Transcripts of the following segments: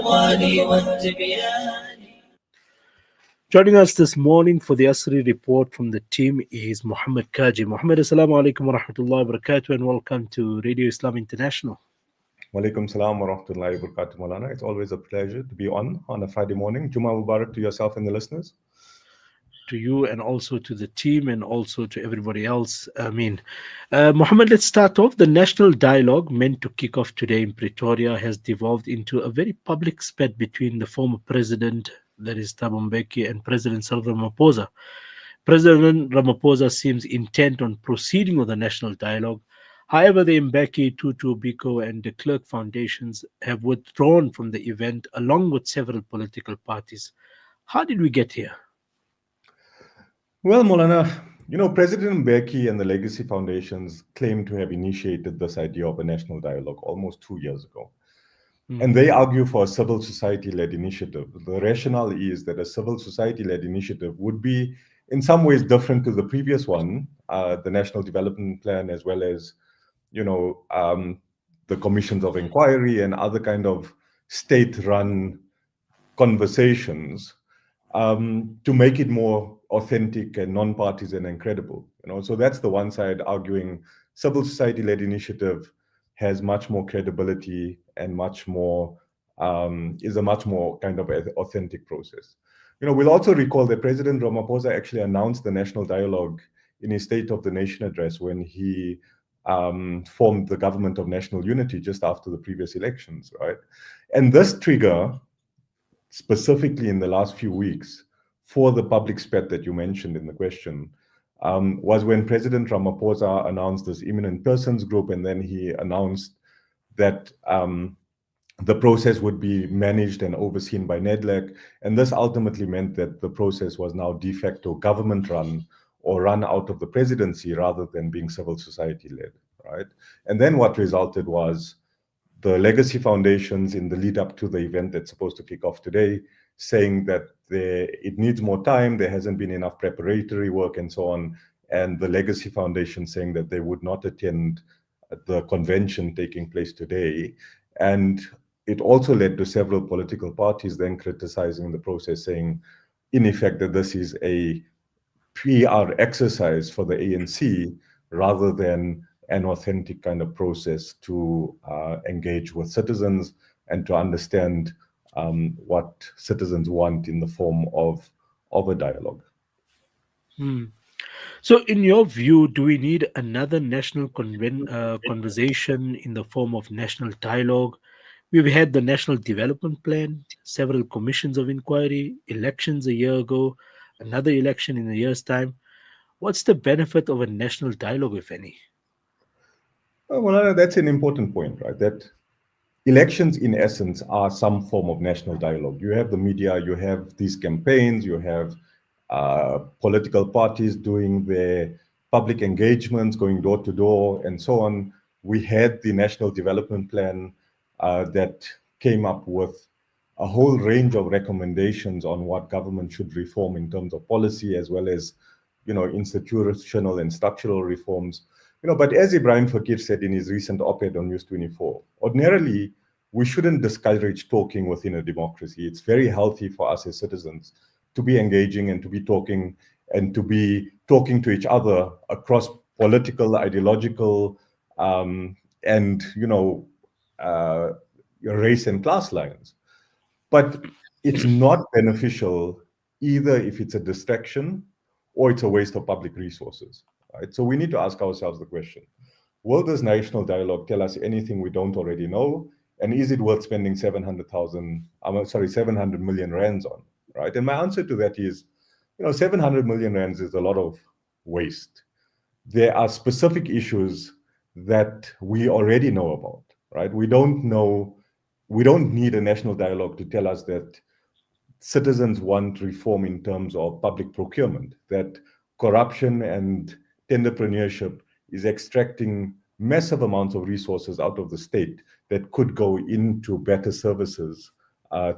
الأقوال والتبيان. Joining us this morning for the ASRI report from the team is Muhammad Cajee. Muhammad, assalamu alaikum wa rahmatullahi wa barakatuh, and welcome to Radio Islam International. Walaikum salam wa rahmatullahi wa barakatuh, Maulana. It's always a pleasure to be on a Friday morning. Juma Mubarak to yourself and the listeners. To you and also to the team and also to everybody else. Muhammad, let's start off. The national dialogue meant to kick off today in Pretoria has devolved into a very public spat between the former president, that is Thabo Mbeki, and President Cyril Ramaphosa. President Ramaphosa seems intent on proceeding with the national dialogue. However, the Mbeki, Tutu, Biko, and de Klerk foundations have withdrawn from the event along with several political parties. How did we get here? Well, Maulana, President Mbeki and the Legacy Foundations claim to have initiated this idea of a national dialogue almost 2 years ago. And they argue for a civil society-led initiative. The rationale is that a civil society-led initiative would be in some ways different to the previous one, the National Development Plan, as well as, the commissions of inquiry and other kind of state-run conversations, to make it more authentic and non-partisan and credible. So that's the one side arguing civil society-led initiative has much more credibility and is a much more kind of authentic process. We'll also recall that President Ramaphosa actually announced the national dialogue in his State of the Nation address when he formed the government of national unity just after the previous elections, right? And this trigger, specifically in the last few weeks, for the public spat that you mentioned in the question, was when President Ramaphosa announced this imminent persons group, and then he announced that the process would be managed and overseen by NEDLAC, and this ultimately meant that the process was now de facto government-run or run out of the presidency rather than being civil society-led, right? And then what resulted was the legacy foundations in the lead up to the event that's supposed to kick off today, saying that it needs more time, there hasn't been enough preparatory work and so on, and the legacy foundation saying that they would not attend the convention taking place today. And it also led to several political parties then criticizing the process, saying, in effect, that this is a PR exercise for the ANC rather than an authentic kind of process to engage with citizens and to understand what citizens want in the form of a dialogue. So, in your view, do we need another national conversation in the form of national dialogue? We've had the National Development Plan, several commissions of inquiry, elections a year ago, another election in a year's time. What's the benefit of a national dialogue, if any? Well, that's an important point, right? That elections, in essence, are some form of national dialogue. You have the media, you have these campaigns, you have political parties doing their public engagements, going door to door, and so on. We had the National Development Plan that came up with a whole range of recommendations on what government should reform in terms of policy, as well as, institutional and structural reforms. But as Ibrahim Fakir said in his recent op-ed on News 24, ordinarily, we shouldn't discourage talking within a democracy. It's very healthy for us as citizens to be engaging and to be talking to each other across political, ideological, and race and class lines. But it's not beneficial either if it's a distraction or it's a waste of public resources, right? So we need to ask ourselves the question, will this national dialogue tell us anything we don't already know? And is it worth spending 700 million rands on, right? And my answer to that is, 700 million rands is a lot of waste. There are specific issues that we already know about, right? We don't need a national dialogue to tell us that citizens want reform in terms of public procurement, that corruption and tenderpreneurship is extracting massive amounts of resources out of the state that could go into better services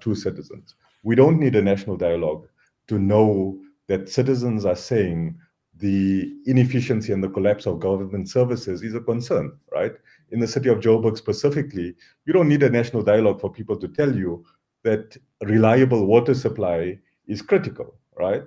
to citizens. We don't need a national dialogue to know that citizens are saying the inefficiency and the collapse of government services is a concern, right? In the city of Joburg specifically, you don't need a national dialogue for people to tell you that reliable water supply is critical, right?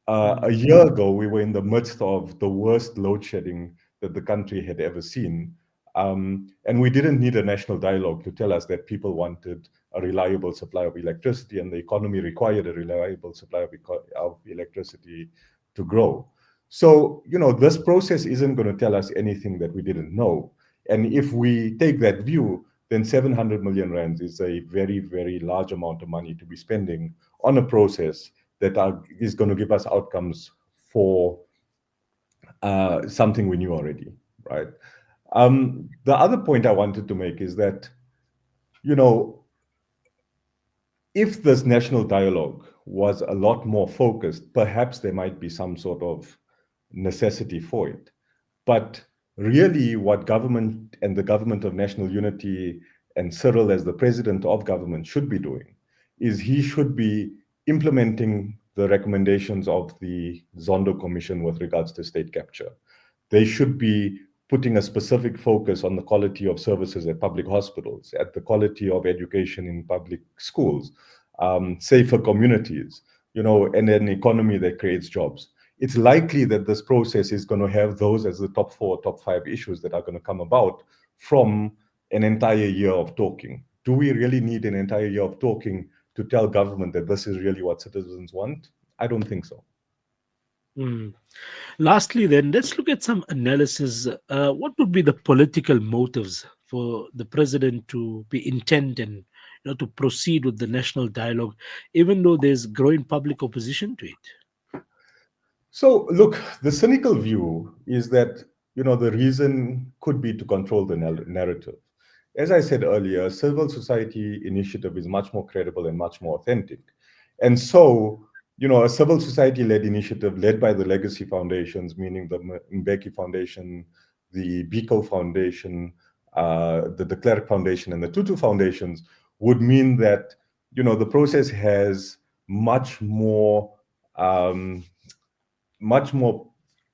A Mm. year ago, we were in the midst of the worst load shedding that the country had ever seen. And we didn't need a national dialogue to tell us that people wanted a reliable supply of electricity and the economy required a reliable supply of electricity to grow. So, this process isn't going to tell us anything that we didn't know. And if we take that view, then 700 million rands is a very, very large amount of money to be spending on a process is going to give us outcomes for something we knew already, right? The other point I wanted to make is that, you know, if this national dialogue was a lot more focused, perhaps there might be some sort of necessity for it. But really, what government and the government of national unity and Cyril as the president of government should be doing is he should be implementing the recommendations of the Zondo Commission with regards to state capture. They should be putting a specific focus on the quality of services at public hospitals, at the quality of education in public schools, safer communities, and an economy that creates jobs. It's likely that this process is going to have those as the top 4, top 5 issues that are going to come about from an entire year of talking. Do we really need an entire year of talking to tell government that this is really what citizens want? I don't think so. Mm. Lastly, then, let's look at some analysis. What would be the political motives for the president to be intent and to proceed with the national dialogue, even though there's growing public opposition to it? So, look, the cynical view is that, the reason could be to control the narrative. As I said earlier, civil society initiative is much more credible and much more authentic. And so, a civil society led initiative led by the legacy foundations, meaning the Mbeki Foundation, the Biko Foundation, the De Klerk Foundation, and the Tutu Foundations, would mean that, the process has much more. Much more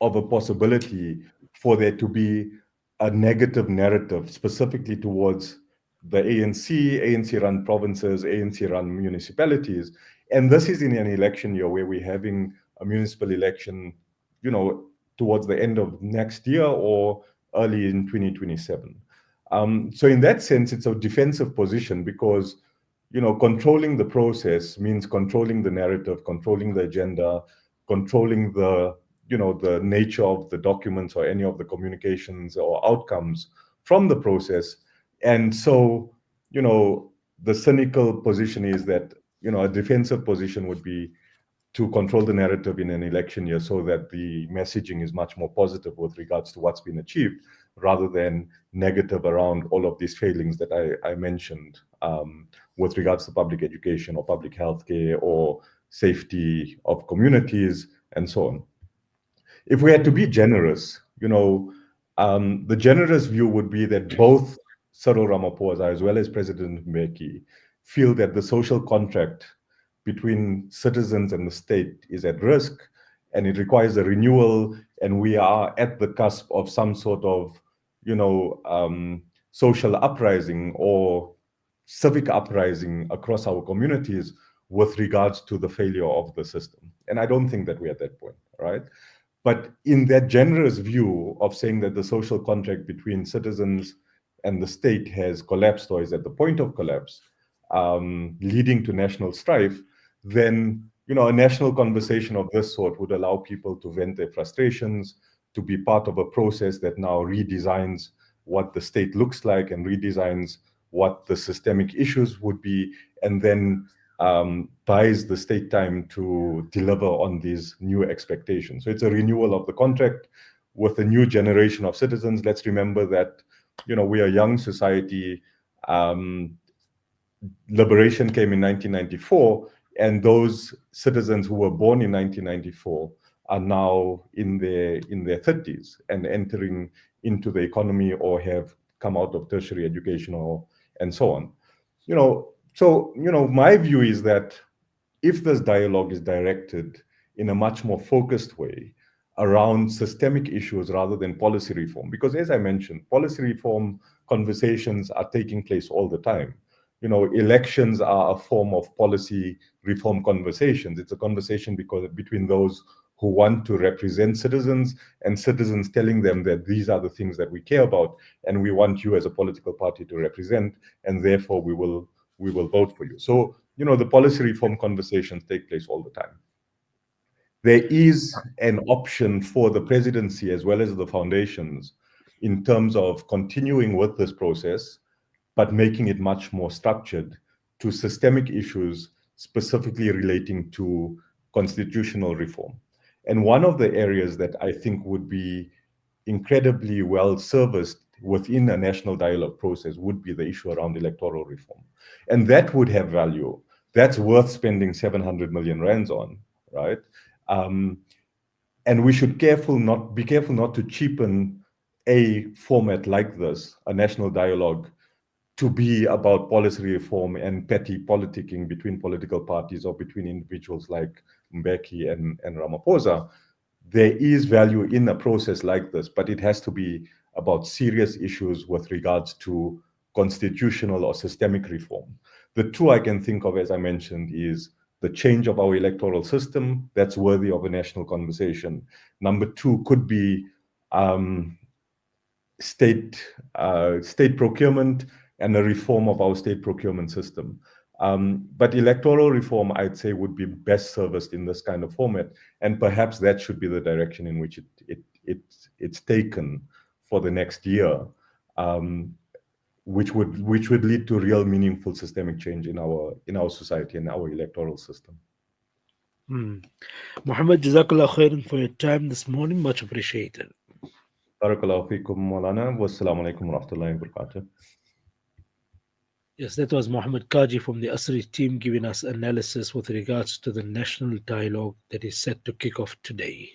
of a possibility for there to be a negative narrative specifically towards the ANC run provinces, ANC run municipalities. And this is in an election year where we're having a municipal election, towards the end of next year or early in 2027. So in that sense, it's a defensive position because, controlling the process means controlling the narrative, controlling the agenda, controlling the nature of the documents or any of the communications or outcomes from the process. And so, the cynical position is that, a defensive position would be to control the narrative in an election year so that the messaging is much more positive with regards to what's been achieved rather than negative around all of these failings that I mentioned, with regards to public education or public health care or safety of communities and so on. If we had to be generous, the generous view would be that both Cyril Ramaphosa as well as President Mbeki feel that the social contract between citizens and the state is at risk and it requires a renewal, and we are at the cusp of some sort of, social uprising or civic uprising across our communities with regards to the failure of the system. And I don't think that we're at that point, right? But in that generous view of saying that the social contract between citizens and the state has collapsed or is at the point of collapse, leading to national strife, then a national conversation of this sort would allow people to vent their frustrations, to be part of a process that now redesigns what the state looks like and redesigns what the systemic issues would be, and then buys the state time to deliver on these new expectations. So it's a renewal of the contract with a new generation of citizens. Let's remember that, we are a young society. Liberation came in 1994, and those citizens who were born in 1994 are now in their 30s and entering into the economy or have come out of tertiary education and so on. So my view is that if this dialogue is directed in a much more focused way around systemic issues rather than policy reform, because as I mentioned, policy reform conversations are taking place all the time. elections are a form of policy reform conversations. It's a conversation between those who want to represent citizens and citizens telling them that these are the things that we care about and we want you as a political party to represent, and therefore we will vote for you. So, the policy reform conversations take place all the time. There is an option for the presidency as well as the foundations in terms of continuing with this process, but making it much more structured to systemic issues specifically relating to constitutional reform. And one of the areas that I think would be incredibly well serviced within a national dialogue process would be the issue around electoral reform. And that would have value. That's worth spending 700 million rands on, right? And we should be careful not to cheapen a format like this, a national dialogue, to be about policy reform and petty politicking between political parties or between individuals like Mbeki and Ramaphosa. There is value in a process like this, but it has to be about serious issues with regards to constitutional or systemic reform. The two I can think of, as I mentioned, is the change of our electoral system. That's worthy of a national conversation. Number two could be state procurement and a reform of our state procurement system. But electoral reform, I'd say, would be best serviced in this kind of format, and perhaps that should be the direction in which it's taken for the next year, which would lead to real meaningful systemic change in our society and our electoral system. Muhammad, Jazakallah khairan for your time this morning. Much appreciated. Barakallahu feekum, Maulana. Wassalamu alaikum wa rahmatullahi wa barakatuh. Yes, that was Mohammed Cajee from the ASRI team giving us analysis with regards to the national dialogue that is set to kick off today.